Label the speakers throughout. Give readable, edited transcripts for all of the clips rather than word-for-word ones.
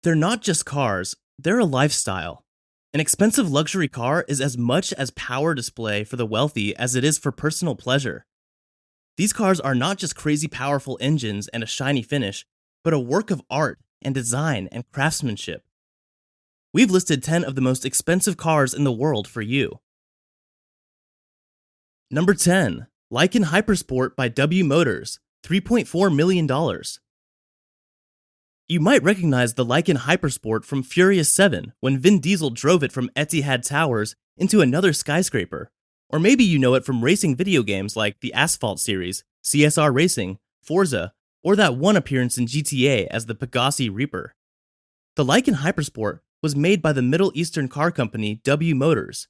Speaker 1: They're not just cars, they're a lifestyle. An expensive luxury car is as much as power display for the wealthy as it is for personal pleasure. These cars are not just crazy powerful engines and a shiny finish, but a work of art and design and craftsmanship. We've listed 10 of the most expensive cars in the world for you. Number 10. Lykan Hypersport by W Motors, $3.4 million. You might recognize the Lykan Hypersport from Furious 7 when Vin Diesel drove it from Etihad Towers into another skyscraper. Or maybe you know it from racing video games like the Asphalt series, CSR Racing, Forza, or that one appearance in GTA as the Pegassi Reaper. The Lykan Hypersport was made by the Middle Eastern car company W Motors.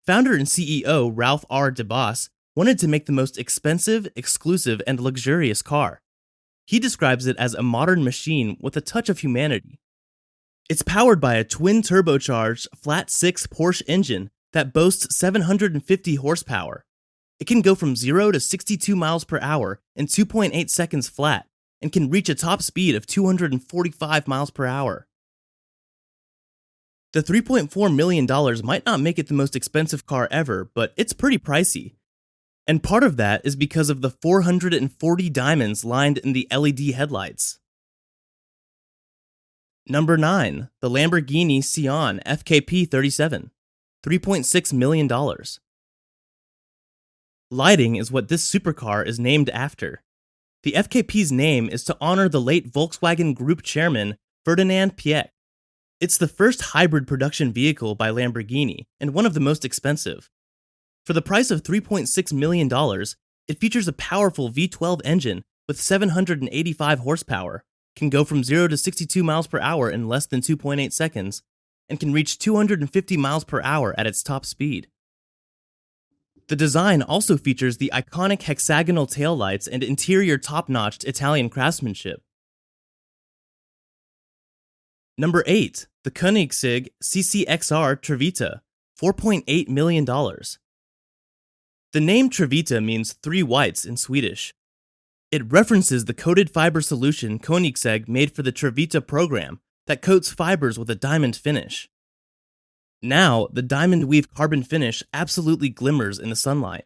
Speaker 1: Founder and CEO Ralph R. DeBoss wanted to make the most expensive, exclusive, and luxurious car. He describes it as a modern machine with a touch of humanity. It's powered by a twin-turbocharged flat-six Porsche engine that boasts 750 horsepower. It can go from 0 to 62 miles per hour in 2.8 seconds flat and can reach a top speed of 245 miles per hour. The $3.4 million might not make it the most expensive car ever, but it's pretty pricey. And part of that is because of the 440 diamonds lined in the LED headlights. Number 9. The Lamborghini Sian FKP 37, $3.6 million. Lighting is what this supercar is named after. The FKP's name is to honor the late Volkswagen Group chairman Ferdinand Piëch. It's the first hybrid production vehicle by Lamborghini and one of the most expensive. For the price of $3.6 million, it features a powerful V12 engine with 785 horsepower, can go from 0 to 62 miles per hour in less than 2.8 seconds, and can reach 250 miles per hour at its top speed. The design also features the iconic hexagonal taillights and interior top-notched Italian craftsmanship. Number 8. The Koenigsegg CCXR Trevita, $4.8 million. The name Trevita means three whites in Swedish. It references the coated fiber solution Koenigsegg made for the Trevita program that coats fibers with a diamond finish. Now, the diamond weave carbon finish absolutely glimmers in the sunlight.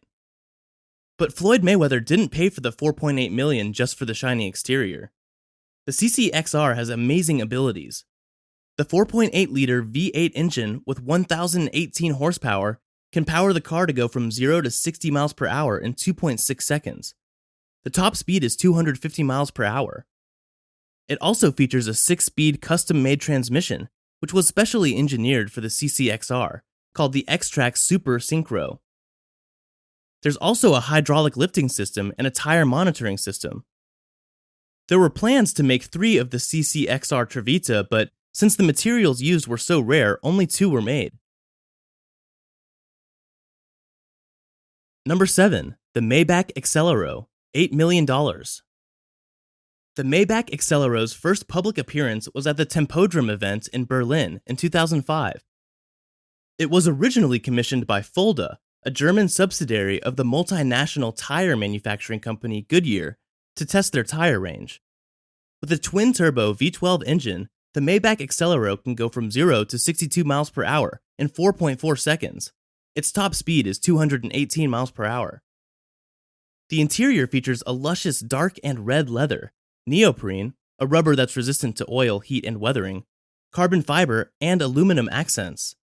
Speaker 1: But Floyd Mayweather didn't pay for the $4.8 million just for the shiny exterior. The CCXR has amazing abilities. The 4.8-liter V8 engine with 1,018 horsepower can power the car to go from 0 to 60 miles per hour in 2.6 seconds. The top speed is 250 miles per hour. It also features a 6-speed custom-made transmission, which was specially engineered for the CCXR, called the X-Track Super Synchro. There's also a hydraulic lifting system and a tire monitoring system. There were plans to make 3 of the CCXR Trevita, but since the materials used were so rare, only 2 were made. Number 7. The Maybach Accelero, $8 million. The Maybach Accelero's first public appearance was at the Tempodrom event in Berlin in 2005. It was originally commissioned by Fulda, a German subsidiary of the multinational tire manufacturing company Goodyear, to test their tire range. With a twin-turbo V12 engine, the Maybach Accelero can go from 0 to 62 miles per hour in 4.4 seconds. Its top speed is 218 miles per hour. The interior features a luscious dark and red leather, neoprene, a rubber that's resistant to oil, heat, and weathering, carbon fiber, and aluminum accents.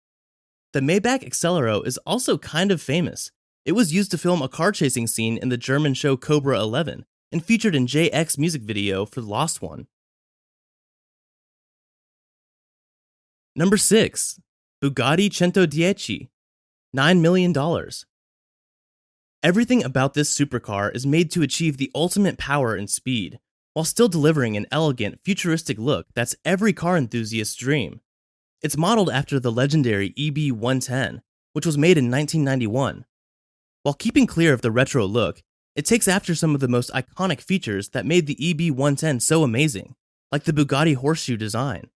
Speaker 1: The Maybach Accelero is also kind of famous. It was used to film a car chasing scene in the German show Cobra 11 and featured in JX's music video for Lost One. Number 6. Bugatti 110, $9 million. Everything about this supercar is made to achieve the ultimate power and speed, while still delivering an elegant, futuristic look that's every car enthusiast's dream. It's modeled after the legendary EB110, which was made in 1991. While keeping clear of the retro look, it takes after some of the most iconic features that made the EB110 so amazing, like the Bugatti horseshoe design.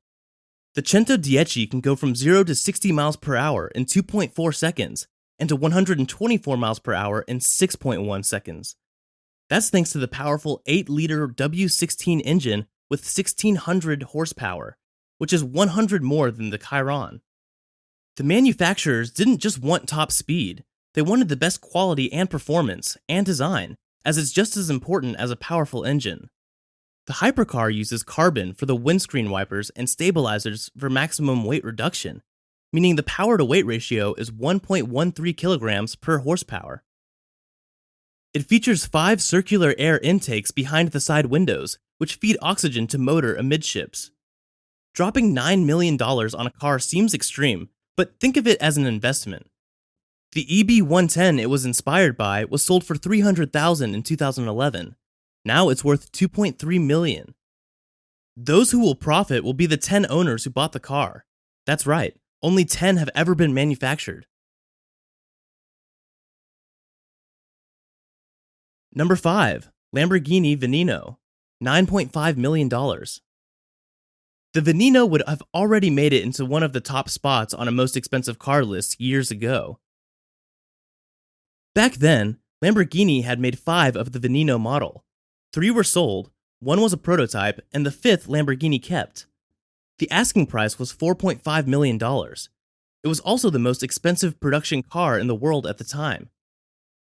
Speaker 1: The 110 can go from 0 to 60 miles per hour in 2.4 seconds and to 124 miles per hour in 6.1 seconds. That's thanks to the powerful 8-liter W16 engine with 1,600 horsepower, which is 100 more than the Chiron. The manufacturers didn't just want top speed, they wanted the best quality and performance and design, as it's just as important as a powerful engine. The hypercar uses carbon for the windscreen wipers and stabilizers for maximum weight reduction, meaning the power-to-weight ratio is 1.13 kilograms per horsepower. It features 5 circular air intakes behind the side windows, which feed oxygen to motor amidships. Dropping $9 million on a car seems extreme, but think of it as an investment. The EB110 it was inspired by was sold for $300,000 in 2011. Now it's worth $2.3 million. Those who will profit will be the 10 owners who bought the car. That's right, only 10 have ever been manufactured. Number 5. Lamborghini Veneno, $9.5 million. The Veneno would have already made it into one of the top spots on a most expensive car list years ago. Back then, Lamborghini had made 5 of the Veneno model. 3 were sold, 1 was a prototype, and the 5th Lamborghini kept. The asking price was $4.5 million. It was also the most expensive production car in the world at the time.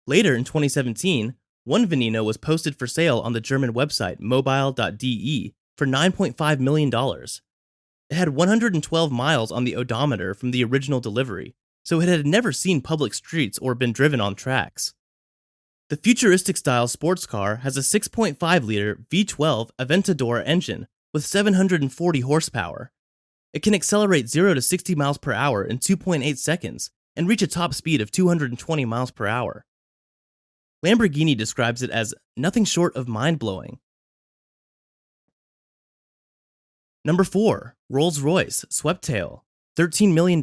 Speaker 1: Later in 2017, one Veneno was posted for sale on the German website mobile.de for $9.5 million. It had 112 miles on the odometer from the original delivery, so it had never seen public streets or been driven on tracks. The futuristic-style sports car has a 6.5-liter V12 Aventador engine with 740 horsepower. It can accelerate 0 to 60 miles per hour in 2.8 seconds and reach a top speed of 220 miles per hour. Lamborghini describes it as nothing short of mind-blowing. Number 4. Rolls-Royce Sweptail, $13 million.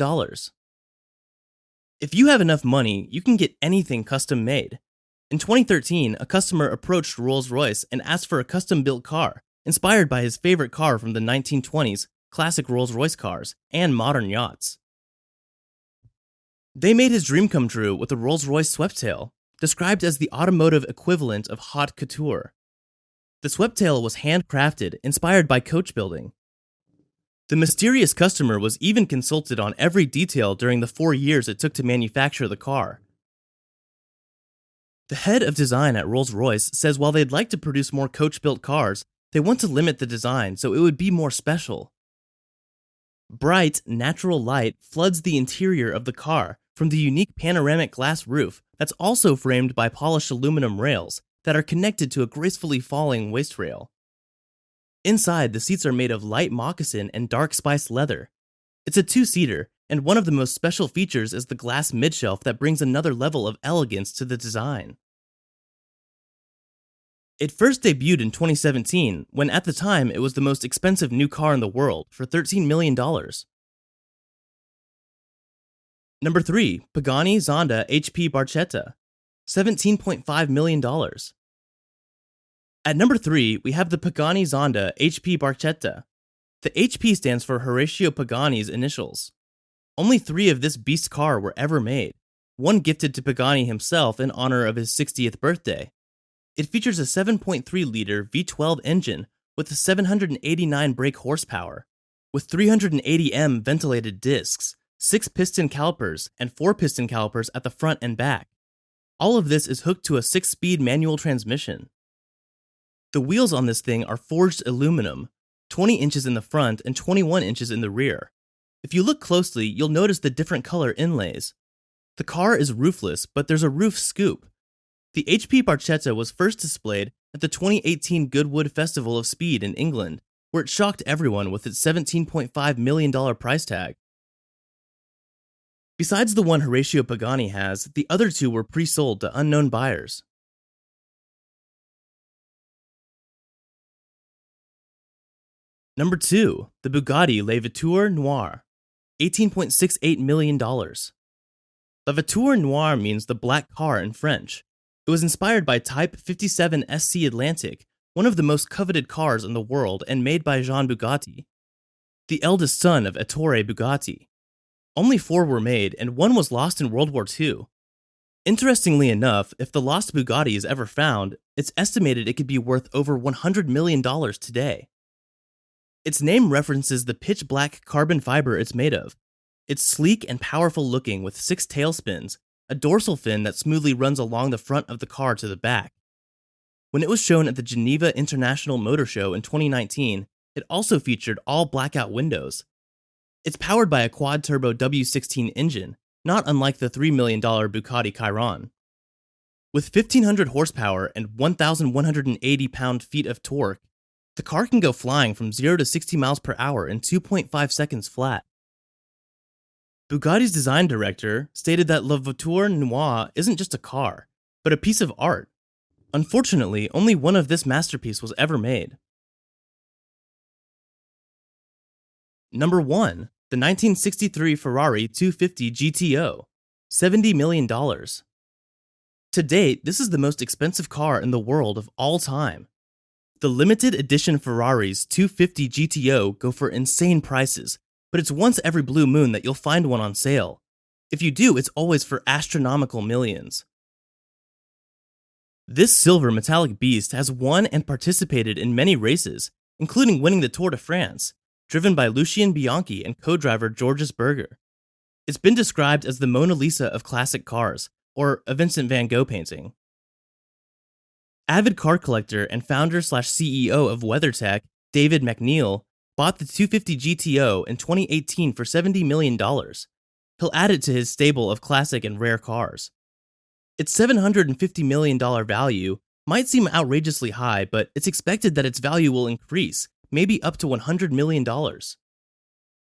Speaker 1: If you have enough money, you can get anything custom-made. In 2013, a customer approached Rolls-Royce and asked for a custom-built car, inspired by his favorite car from the 1920s, classic Rolls-Royce cars, and modern yachts. They made his dream come true with the Rolls-Royce Sweptail, described as the automotive equivalent of haute couture. The Sweptail was handcrafted, inspired by coach building. The mysterious customer was even consulted on every detail during the 4 years it took to manufacture the car. The head of design at Rolls-Royce says while they'd like to produce more coach-built cars, they want to limit the design so it would be more special. Bright, natural light floods the interior of the car from the unique panoramic glass roof that's also framed by polished aluminum rails that are connected to a gracefully falling waist rail. Inside, the seats are made of light moccasin and dark spiced leather. It's a 2-seater, and one of the most special features is the glass midshelf that brings another level of elegance to the design. It first debuted in 2017, when at the time it was the most expensive new car in the world for $13 million. Number 3. Pagani Zonda HP Barchetta, $17.5 million. At number 3, we have the Pagani Zonda HP Barchetta. The HP stands for Horacio Pagani's initials. Only 3 of this beast car were ever made, one gifted to Pagani himself in honor of his 60th birthday. It features a 7.3-liter V12 engine with a 789 brake horsepower, with 380 M ventilated discs, 6 piston calipers, and 4 piston calipers at the front and back. All of this is hooked to a 6-speed manual transmission. The wheels on this thing are forged aluminum, 20 inches in the front and 21 inches in the rear. If you look closely, you'll notice the different color inlays. The car is roofless, but there's a roof scoop. The HP Barchetta was first displayed at the 2018 Goodwood Festival of Speed in England, where it shocked everyone with its $17.5 million price tag. Besides the one Horacio Pagani has, the other 2 were pre-sold to unknown buyers. Number 2, the Bugatti Le Voiture Noire, $18.68 million. La Voiture Noire means the black car in French. It was inspired by Type 57 SC Atlantic, one of the most coveted cars in the world and made by Jean Bugatti, the eldest son of Ettore Bugatti. Only 4 were made, and 1 was lost in World War II. Interestingly enough, if the lost Bugatti is ever found, it's estimated it could be worth over $100 million today. Its name references the pitch black carbon fiber it's made of. It's sleek and powerful looking with 6 tail spins, a dorsal fin that smoothly runs along the front of the car to the back. When it was shown at the Geneva International Motor Show in 2019, it also featured all blackout windows. It's powered by a quad-turbo W16 engine, not unlike the $3 million Bugatti Chiron. With 1,500 horsepower and 1,180 pound-feet of torque, the car can go flying from 0 to 60 miles per hour in 2.5 seconds flat. Bugatti's design director stated that La Voiture Noire isn't just a car, but a piece of art. Unfortunately, only one of this masterpiece was ever made. Number 1. The 1963 Ferrari 250 GTO, $70 million. To date, this is the most expensive car in the world of all time. The limited edition Ferraris 250 GTO go for insane prices, but it's once every blue moon that you'll find one on sale. If you do, it's always for astronomical millions. This silver metallic beast has won and participated in many races, including winning the Tour de France, driven by Lucien Bianchi and co-driver Georges Berger. It's been described as the Mona Lisa of classic cars, or a Vincent van Gogh painting. Avid car collector and founder/CEO of WeatherTech, David McNeil, bought the 250 GTO in 2018 for $70 million. He'll add it to his stable of classic and rare cars. Its $750 million value might seem outrageously high, but it's expected that its value will increase, maybe up to $100 million.